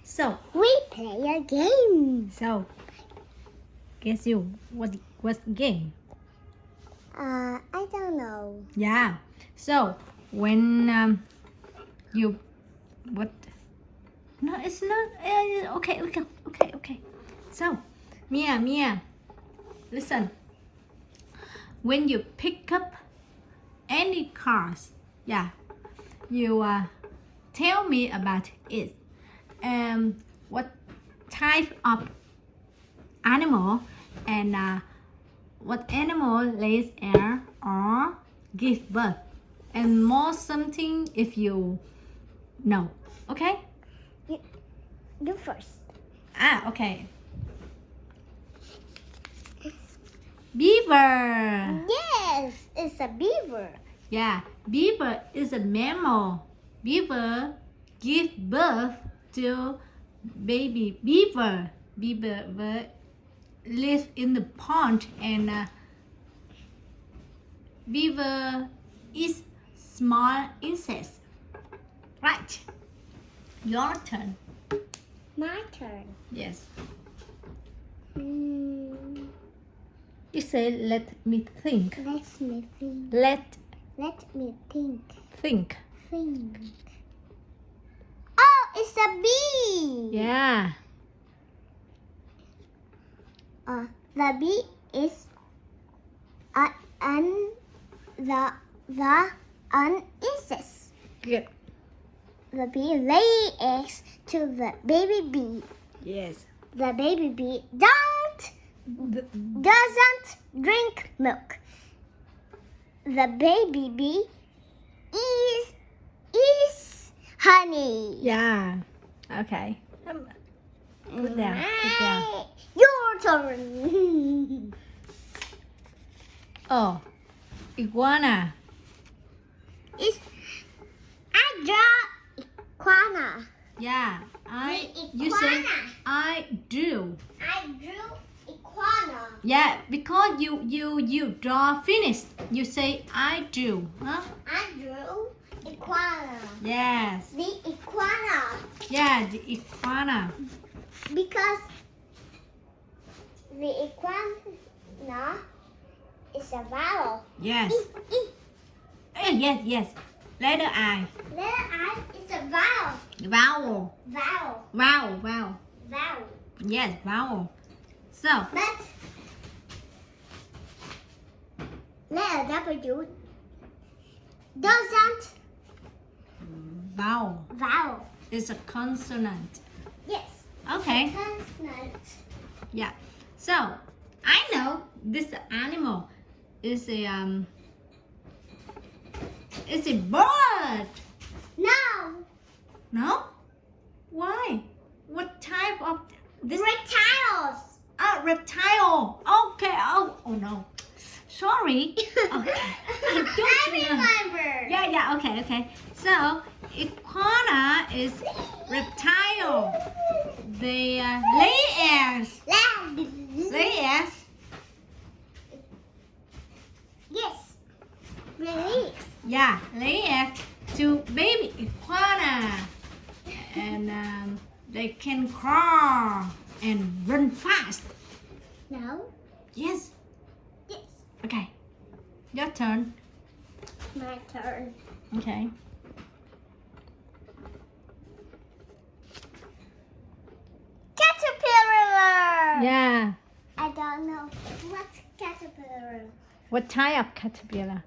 So, We play a game. guess you what's the game? I don't know. Yeah. So when you what? No, it's not. Okay. So, Mia, listen. When you pick up any cars, yeah, you tell me about it. What type of animal and what animal lays egg or give birth, and more something if you know. Okay? You first. Okay. Beaver. Yes, it's a beaver. Yeah, beaver is a mammal. Beaver give birth to baby beaver. Beaver live in the pond, and beaver eats small insects. Right. Your turn. My turn. Yes. Hmm. You say let me think. Let me think. Let Let me think. think. Think. Oh, it's a bee. Yeah. The bee is an insect. Good. The bee lay eggs to the baby bee. Yes. The baby bee doesn't drink milk. The baby bee eats honey. Yeah. Okay. Put down. Put down. Your turn. Oh, iguana. I draw iguana. Yeah. You iguana. say I do. I drew iguana. Yeah, because you draw finished. You say I do. Huh? I drew iguana. Yes. The iguana. Yeah, the iguana. Because the iguana is a vowel. Yes. E. Yes. Letter I. Letter I is a vowel. Vowel. Vowel. Yes, vowel. So, But letter W doesn't vowel is a consonant. Yes. Okay. Consonant. Yeah. So, I know this animal is a bird. No. No? Why? What type of this? Reptiles. Reptile. Okay. Oh no. Sorry. Okay. I remember. Yeah. Okay. So, iguana is reptile. They lay eggs. Lay eggs. Yes. Release. Yeah, lay eggs to baby iguana, and they can crawl and run fast. No. Yes. Yes. Okay. Your turn. My turn. Okay. Caterpillar. Yeah. I don't know what caterpillar. What type of caterpillar?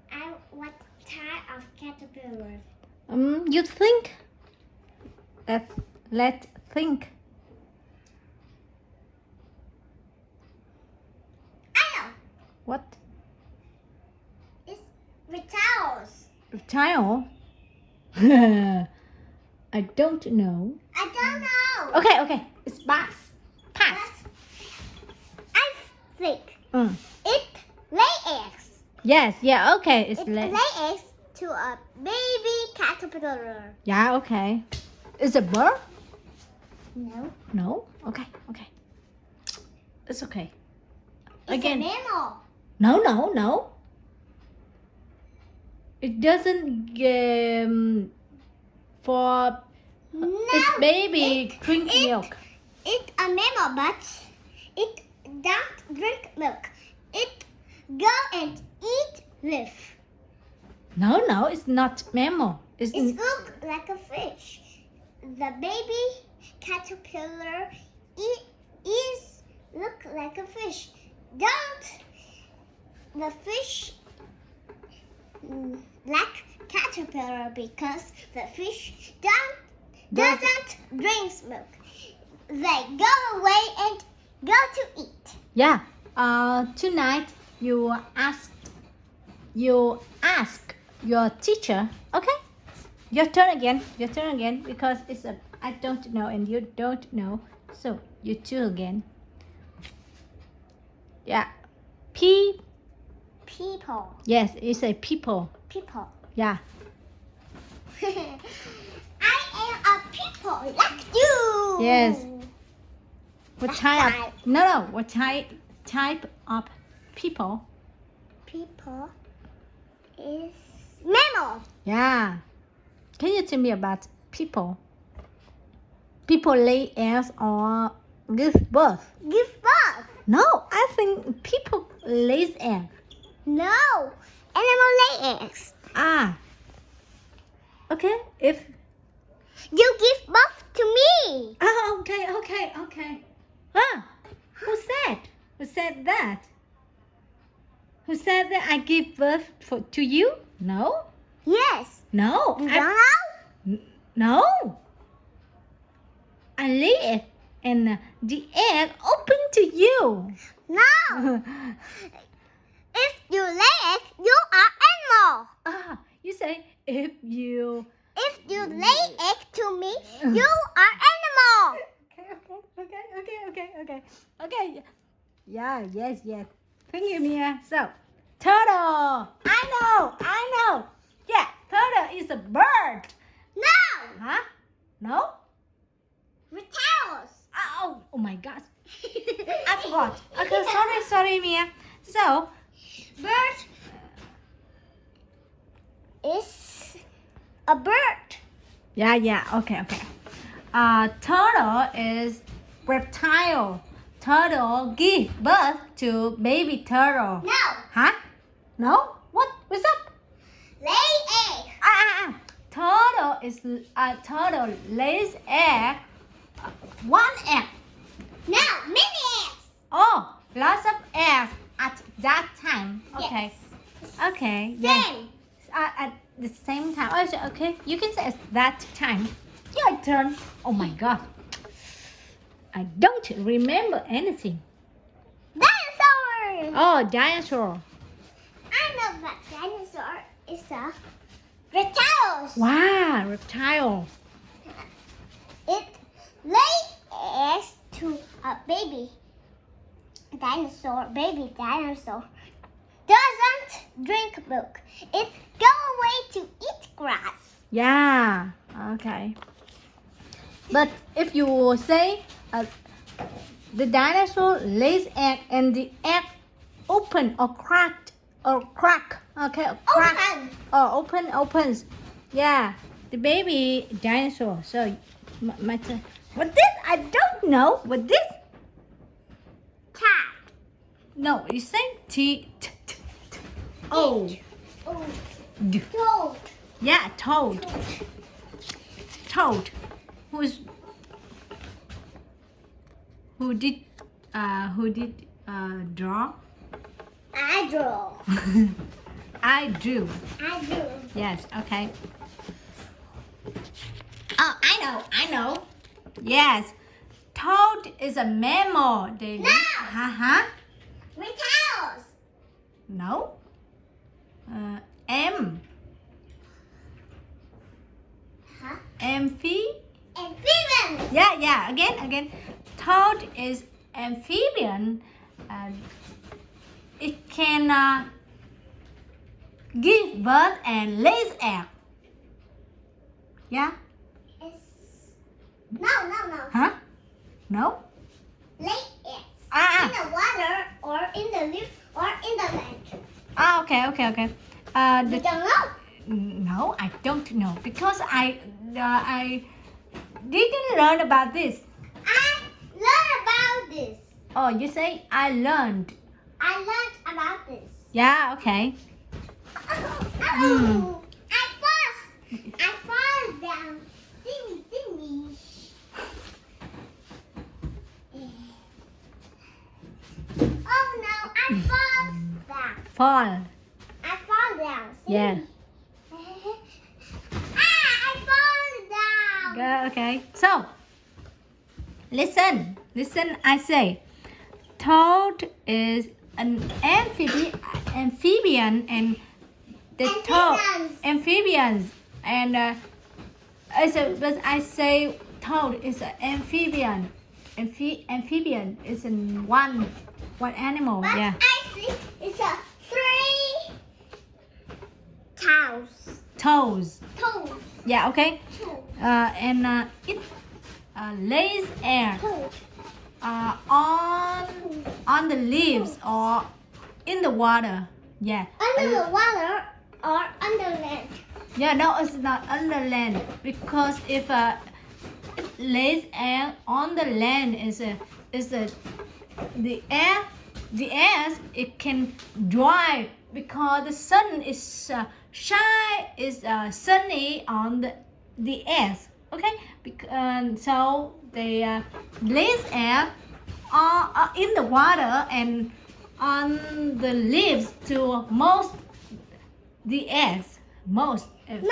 What type of caterpillar? You think. Let's think. I know. What? It's reptiles. Reptile? I don't know. I don't know. Okay. It's pass. Pass. I think Mm. it lay eggs. Yes. Yeah. Okay. It's It lay. lay eggs to a baby caterpillar. Yeah. Okay. Is it bird? No. No. Okay. It's okay. It's Again. a mammal. No. It doesn't for Its baby drink milk. It's a mammal, but it don't drink milk. It go and eat leaf. No, it's not mammal. It's It look like a fish. The baby caterpillar is look like a fish. Don't the fish like caterpillar because the fish doesn't drink milk. They go away and go to eat. yeah. Tonight you ask your teacher. Okay. Your turn again. Because it's a I don't know and you don't know. So you two again. Yeah. People. Yes, it's a people. People. Yeah. I am a people like you. Yes. What That's type right. of no? What type of people? People is mammal. Yeah. Can you tell me about people? People lay eggs or give birth? Give birth. No, I think people lays egg. No. Animal lay eggs. Ah. Okay. If You give birth to me. okay. Ah. Who said that? Who said that I give birth to you? No. Yes. No. You I- don't know? No. I lay it and the egg open to you. No. If you lay egg, you are animal. Ah, you say if you. If you lay egg to me, you are animal. Okay. Yeah, yes. Thank you, Mia. So, turtle. I know. Yeah, turtle is a bird. No. Huh? No? Reptiles. Oh my gosh. I forgot. Okay, sorry, Mia. So, Bird is a bird. yeah. Okay. Turtle is reptile. Turtle give birth to baby turtle. No. Huh? No? What's up? Lay egg. Turtle lays egg. One egg. No. Many eggs. Oh, lots of eggs at that time. Okay. Yes. Okay. Yeah. Same. At the same time. Oh, okay. You can say at that time. Your turn. Oh my God. I don't remember anything. Dinosaur. Oh, dinosaur. I know that dinosaur is a reptiles. Wow, reptile. It lay eggs to a baby dinosaur. Baby dinosaur doesn't drink milk. It go away to eat grass. Yeah. Okay. But if you say the dinosaur lays egg and the egg open or crack, okay, or crack Open. or opens. Yeah, the baby dinosaur. So, my turn. What this? I don't know. What this? Cat. No, you say oh, Oh. D. Toad. Yeah, toad. Who did draw? I draw. I drew. I do. Yes, okay. Oh, I know. Yes. Toad is a mammal, David. No. Huh? Reptiles. No. M. Huh? Amphibian. Amphibians. Yeah. Again. Toad is amphibian. It can give birth and lays egg. Yeah? No. Huh? No? Lay eggs. Ah. In the water or in the leaf or in the land. Okay. You don't know? No, I don't know because I didn't learn about this. I learned about this. Oh, you say I learned. I learned about this. Yeah, okay. Oh, I fall down. See me. Oh no, I fall down. Fall. I fall down. See Yeah. me. I fall down. Okay. So, listen. I say, toad is an amphibian, and the toad amphibians, and but I say toad is an amphibian. Amphibian is in one animal. But Yeah. I see it's a 3 toes. Toes. Toes. Yeah. Okay. Toes. And it lays egg Toes. on the leaves or in the water. Yeah. Under the water or under land. Yeah, no, it's not under land, because if it lays egg on the land the air it can dry, because the sun is sunny on the earth. Okay, so they lays egg in the water and on the leaves to most the eggs. Most Not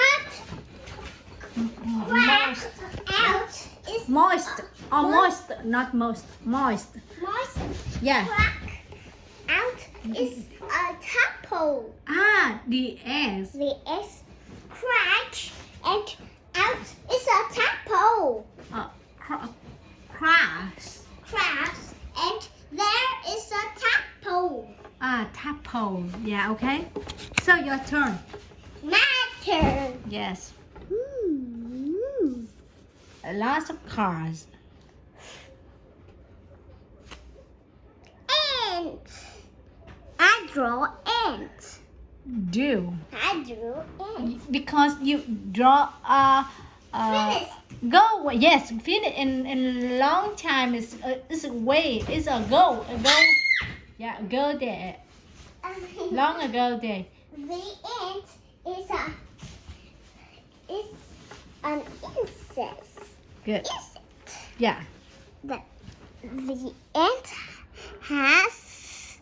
moist, out is moist, or moist, not most, moist. moist. Yeah. Crack out is a tadpole. The eggs. The S crack and out is a tadpole. Crash. Crabs and there is a tadpole. Tadpole. Yeah. Okay. So your turn. My turn. Yes. Hmm. Lots of cars. Ant. I draw ant. Do I drew ant. because you draw Finish. go. Yes. Finish in long time. It's a way. It's a go. Yeah. Go there. Long ago there. The ant is an insect. Good. Insect. Yeah. The ant has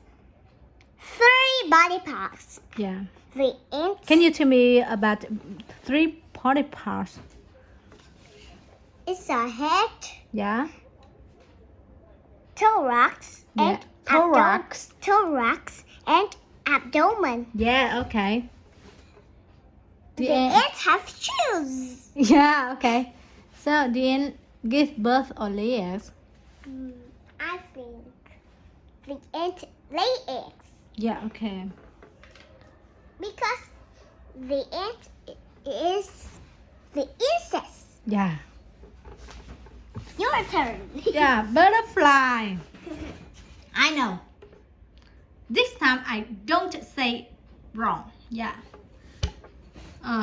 3 body parts. Yeah. The ant Can you tell me about 3 body parts? is a head, Yeah. thorax, Yeah. and Thorax. thorax and abdomen. Yeah. Okay. The ant have shoes. Yeah. Okay. So the ant give birth or lay eggs? I think the ant lay eggs Yeah. Okay. because the ant is the insect. Yeah. Your turn. Yeah. Butterfly. I know. This time I don't say wrong. Yeah.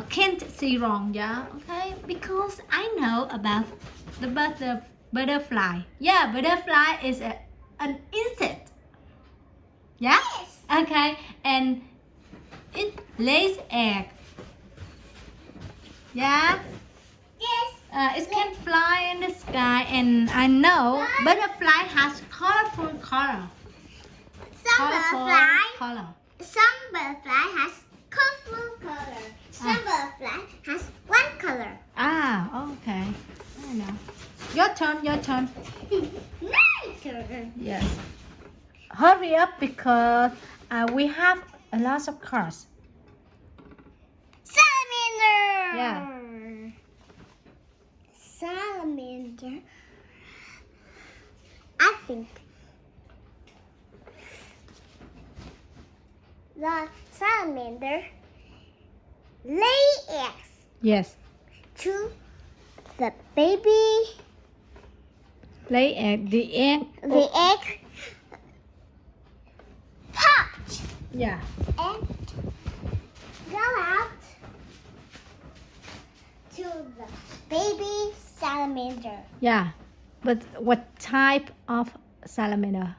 Can't say wrong. Yeah. Okay. Because I know about the butterfly. Yeah. Butterfly is an insect. Yeah. Yes. Okay. And it lays egg. Yeah. Yes. It can fly in the sky, and I know butterfly has colorful color. Some butterfly. Color. Some butterfly has colorful color. Some butterfly has one color. Okay. I know. Your turn. My turn. Yes. Hurry up because we have a lot of cars. Salamander. Yeah. Salamander. I think the salamander lay eggs Yes. to the baby. Lay egg. The egg. The egg popped Yeah. and go out to the baby's Salamander. Yeah, but what type of salamander?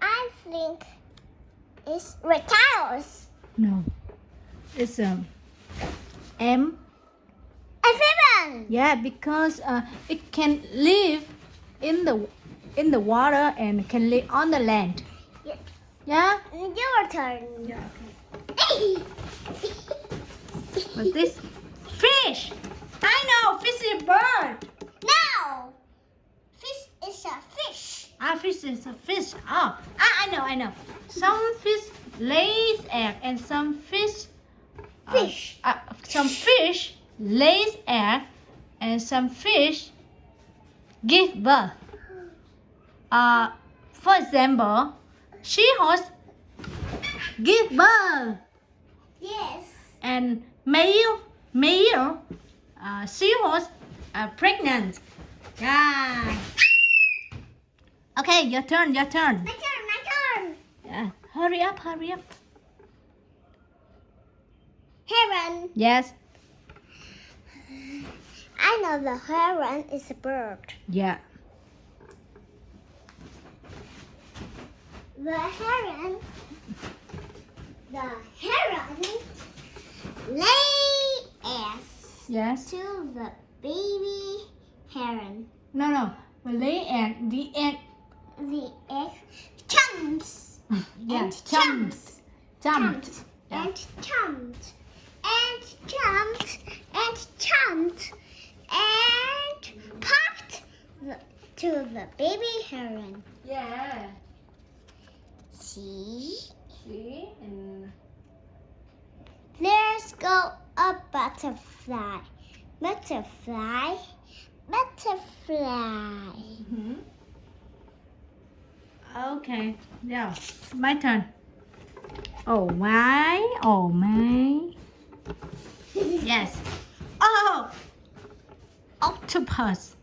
I think it's reptiles. No, it's M. Amphibian. Yeah, because it can live in the water and can live on the land. Yes. Yeah, Your turn. Yeah, okay. but this fish. I know, fish is a bird. No. Fish is a fish. Fish is a fish. Oh, I know. Some fish lays egg and some fish. Fish. Some fish lays egg and some fish give birth. For example, seahorse give birth Yes. and male seahorse pregnant. Yeah. Okay, your turn. My turn. Yeah. Hurry up. Heron. Yes. I know the heron is a bird. Yeah. The heron lay eggs Yes. to the baby heron. No. Lay egg. The egg. The egg jumps Yeah. and Jumped. jumped Yeah. and jumped and jumped and jumped and popped to the baby heron. Yeah. See? See? And There's go a butterfly. Butterfly. Okay. Yeah. My turn. Oh my. Yes. Oh. Octopus.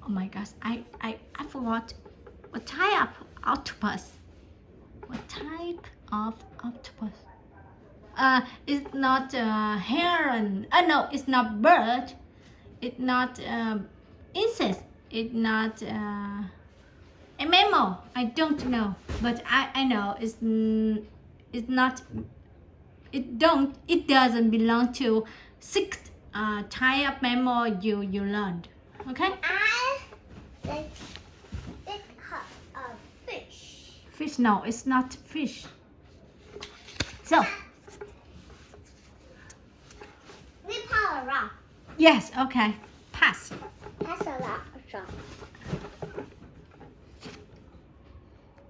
Oh my gosh. I forgot. What type of octopus? What type of octopus? It's not heron. No, it's not bird. It's not insect. It's not a mammal. I don't know, but I know it's not. It doesn't belong to six type of mammal you learned. Okay. I think it's a fish. Fish. No, it's not fish. So We power rock. yes. Okay. Pass. That's a lot of rock.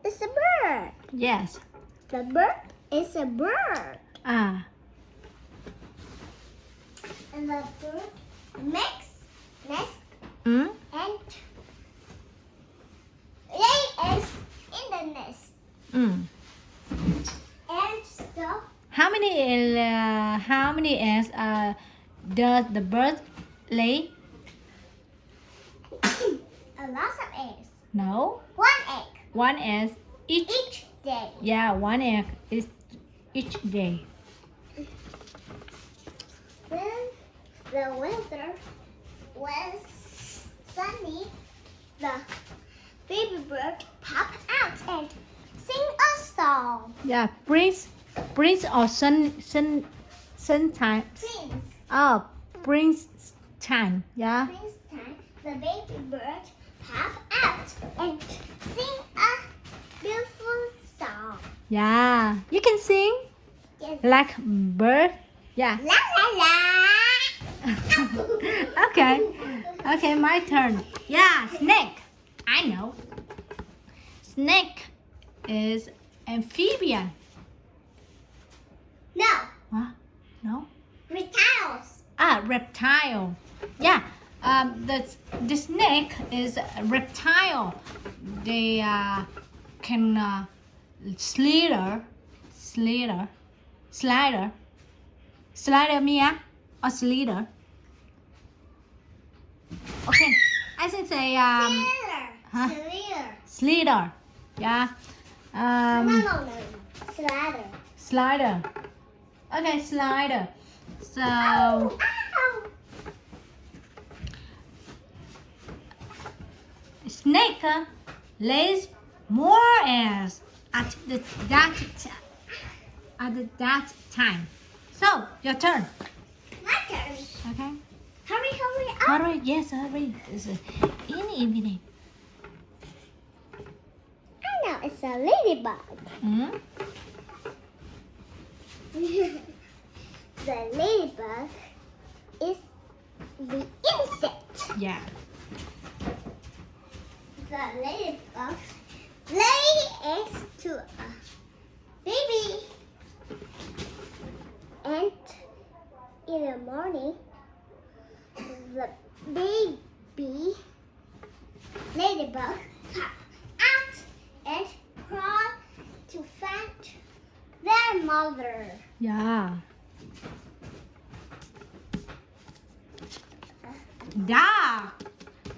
It's a bird. Yes. The bird is a bird. Ah. And the bird makes nest Mm? and lay eggs in the nest. Mm. And so How many eggs does the bird lay? a lot of eggs. No. One egg One egg each. each day. Yeah, one egg is each day. When the weather was sunny, the baby bird pop out and sing a song. Yeah, prince or sun time. Prince, Oh, prince time. Yeah. Prince time, the baby bird pop out and sing a beautiful song. Yeah. You can sing Yes. like bird. Yeah. La la la. Okay, my turn. Yeah, snake. I know. Snake is amphibian. No, Huh? No? reptiles. Reptile. Yeah. The snake is a reptile. They can slider Mia or slider. Okay, I should say Sailor. huh? Sailor. Slider. Yeah. No. Slider. Slider. Okay, slider. So Ow! snake lays more eggs at that time. So your turn. My turn. Okay. Hurry, hurry up. Hurry, yes, hurry. It's in the evening. I know it's a ladybug. Hmm? The ladybug is the insect. Yeah. The ladybug lay eggs to a baby. And in the morning, the baby ladybug pop out and crawl to find their mother. Yeah. Dog.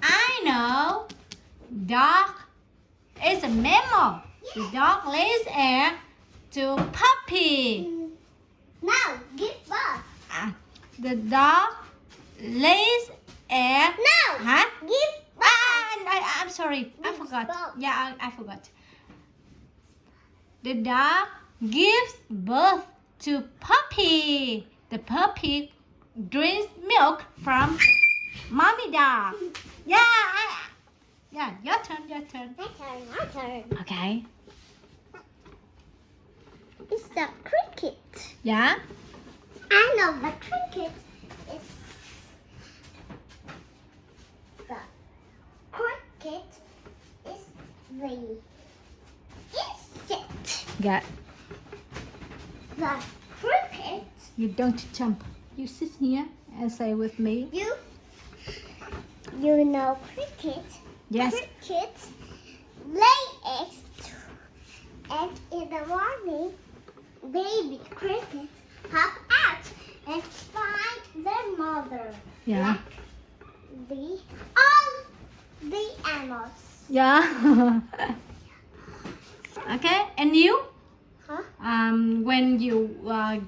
I know. Dog is a mammal. The dog lays egg to puppy. Now give birth. The dog lays egg. Now Huh? give birth. I'm sorry. I Gives forgot. birth. Yeah, I forgot. The dog gives birth to puppy. The puppy drinks milk from mommy dog. Yeah, your turn. My turn. Okay. It's the cricket. Yeah. I know the cricket is the cricket is the insect. Yeah. The cricket You don't jump. You sit here and say with me. you know cricket. Yes. Cricket lay eggs and in the morning baby cricket hop out and find their mother. Yeah. All the animals. Yeah. Okay. And you? Huh? When you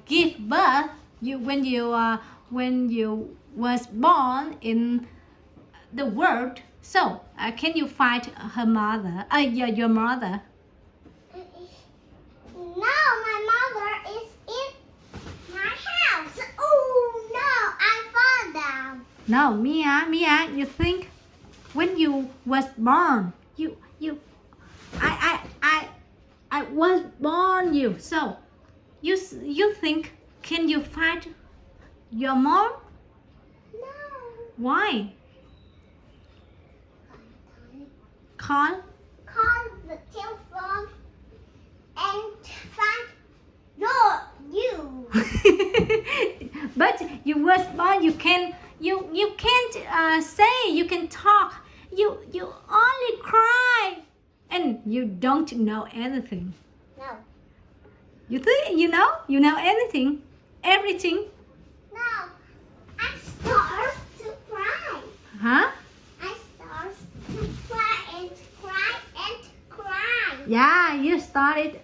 give birth, when you was born in the world, so can you find her mother? Your mother. No, my mother is in my house. Oh no, I fall down. No, Mia, you think when you was born, I was born you. So you think can you find your mom? No. Why? Call. Call the telephone and find you. But you was born. You can't say. You can talk. You only cry, and you don't know anything. No. You think you know? You know anything? Everything? No. I start to cry. Huh? I start to cry and cry and cry. Yeah, you started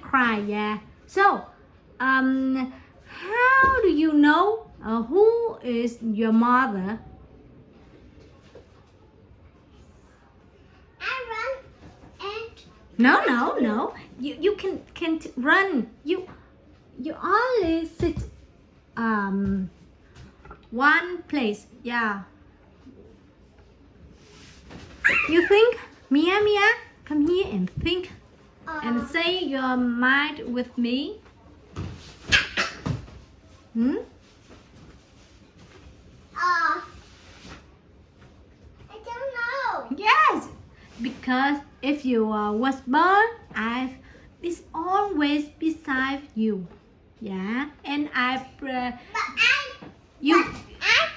cry. Yeah. So, how do you know who is your mother? I run and No. You can't run. You only sit one place. Yeah. You think, Mia, come here and think and say your mind with me. Hmm? I don't know. Yes, because if you was born, it's always beside you. Yeah, and you. I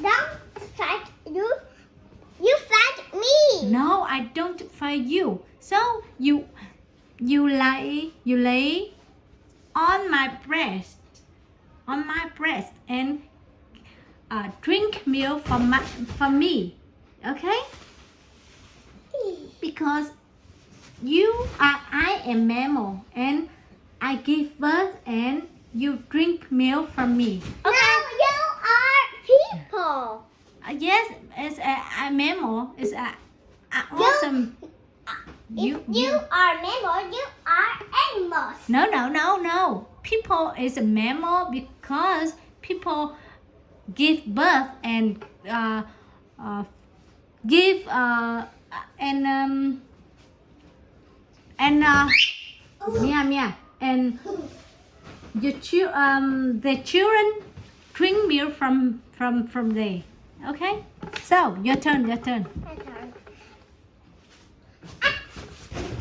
don't fight you. You fight me. No, I don't fight you. So you lay on my breast, and drink milk from me. Okay? Because I am mammal and I give birth and you drink milk from me. No, you are people. Yes, it's a mammal. It's a awesome. If you are mammal, you are animals. No. People is a mammal because people give birth and give Mia and the children drink milk from there. Okay, so your turn.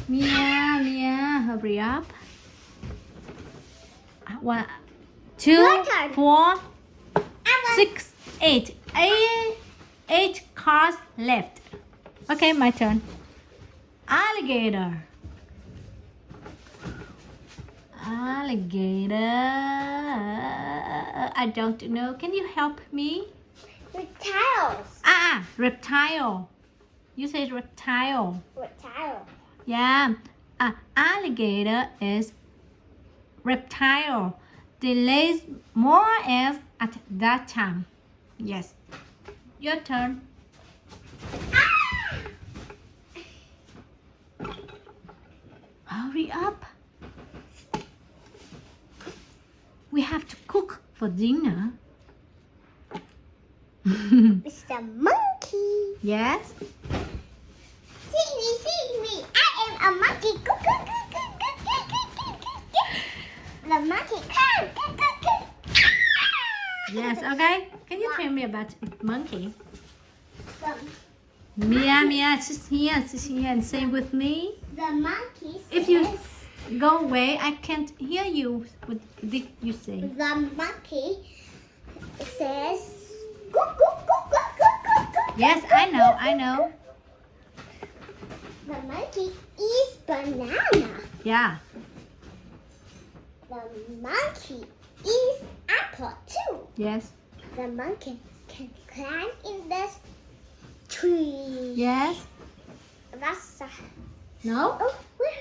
Mia, hurry up. 1, 2, Your turn. 4, 6, 8. 8 cars left. Okay, my turn. Alligator. I don't know. Can you help me? Reptiles. Reptile. You say reptile. Reptile. Yeah. Alligator is reptile. They lays more eggs at that time. Yes. Your turn. Hurry up. We have to cook for dinner. It's the monkey. Yes. See me. I am a monkey. The monkey come. Yes, okay. Can you tell me about monkey? The Mia, sit here and say with me. monkey If you go away, I can't hear you. What did you say? The monkey says, Yes, I know. The monkey eats banana. Yeah. The monkey eats apple too. Yes. The monkey can climb in this tree. Yes. That's No. oh, where?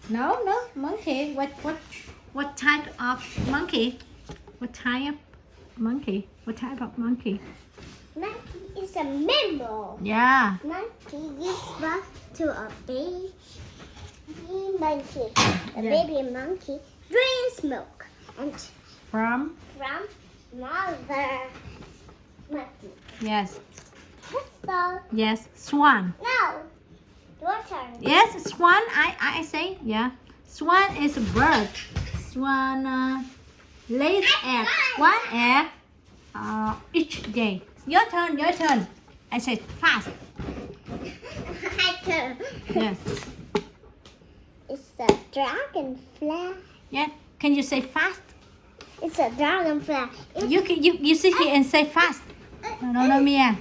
No. Monkey. What type of monkey? What type of monkey? Monkey is a mammal. Yeah. Monkey gives birth to a baby monkey. The Yeah. baby monkey drinks milk and From? from mother monkey. Yes. So Yes. Swan. now your turn. Yes, swan. I say yeah. Swan is a bird. Swan lays egg. One egg each day. Your turn. I say fast. My turn. Yes. It's a dragonfly. Yeah. Can you say fast? It's a dragonfly. You sit here and say fast. No, Mia.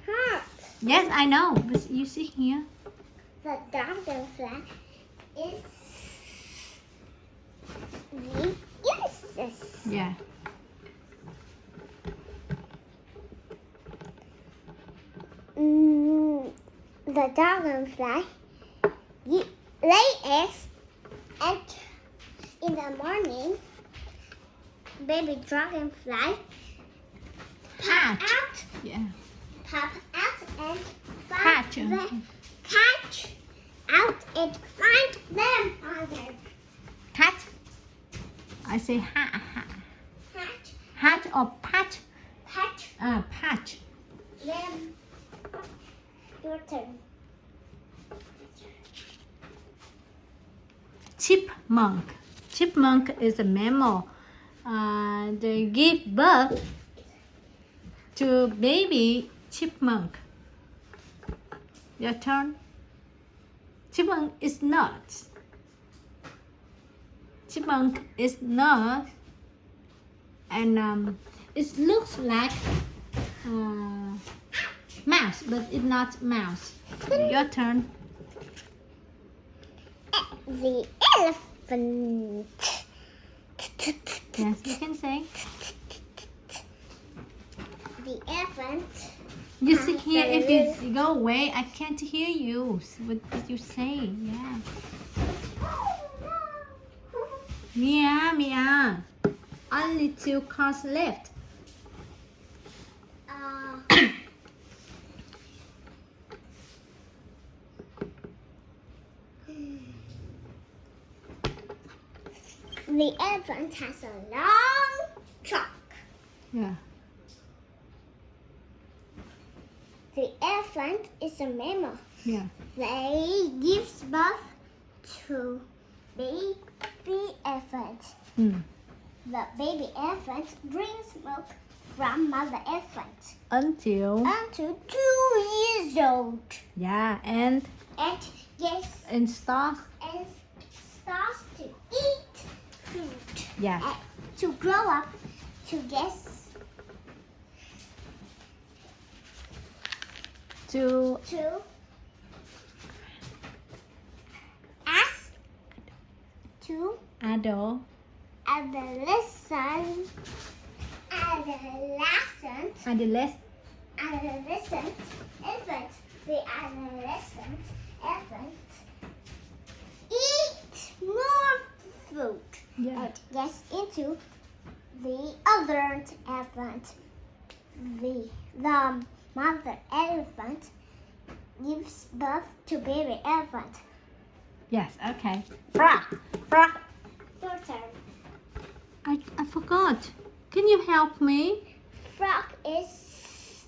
Heart. Yes, I know. But you sit here. The dragonfly is the useless. Yeah. The dragonfly lay eggs and in the morning baby dragonfly pop Hatch. out Yeah. and Hatch. catch out and find them mother. Cat. I say hat. Hatch Hat or patch. patch Patch. them. Your turn. Chipmunk. Chipmunk is a mammal. They give birth to baby chipmunk. Your turn. Chipmunk is not. And it looks like mouse, but it's not mouse. Your turn. The elephant. Yes, you can say. The elephant. You sit here. If you go away, I can't hear you. What did you say? Yeah. Mia. Only 2 cards left. The elephant has a long trunk. Yeah. The elephant is a mammal. Yeah. They give birth to baby elephants. Mm. The baby elephant drinks milk from mother elephant Until. until 2 years old. Yeah. And Starts to eat food. Yeah. To grow up to Adult. adolescent infant. The adolescent infant eat more food Yeah. and gets into the adult elephant. The mother elephant gives birth to baby elephant. Yes. Okay. Frog. Your turn. I forgot. Can you help me? Frog is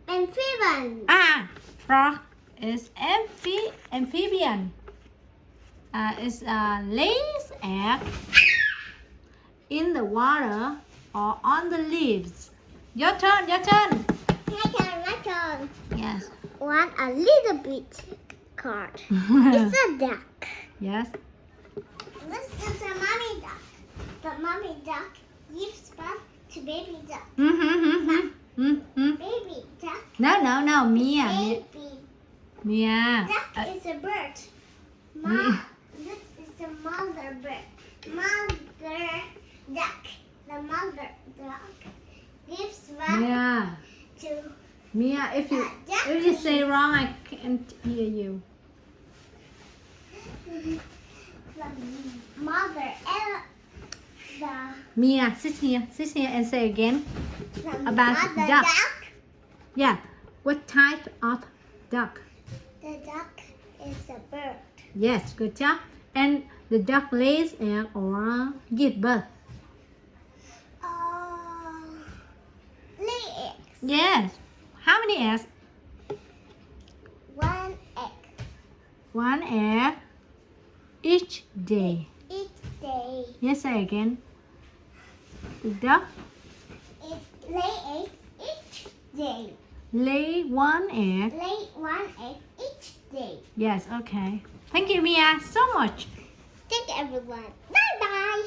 amphibian. Frog is amphibian. It lays eggs in the water or on the leaves. Your turn. My turn. Yes. A little bit card. It's a duck. Yes. This is a mommy duck. The mommy duck gives birth to baby duck. Baby duck. No. Mia. Baby duck is a bird. Mia. This is a mother bird. Mother duck. The mother duck gives birth to Mia, if you say wrong, I can't hear you. the mother Mia, sit here and say again. the About mother duck. duck. Yeah. What type of duck? The duck is a bird. Yes, good job. And the duck lays egg or give birth. Lay eggs. Yes. How many eggs? 1 egg 1 egg each day. each day. Yes, say again. The duck It lay eggs each day. lay 1 egg. Lay 1 egg each day. Yes, okay. Thank you, Mia, so much. Thank everyone. Bye bye.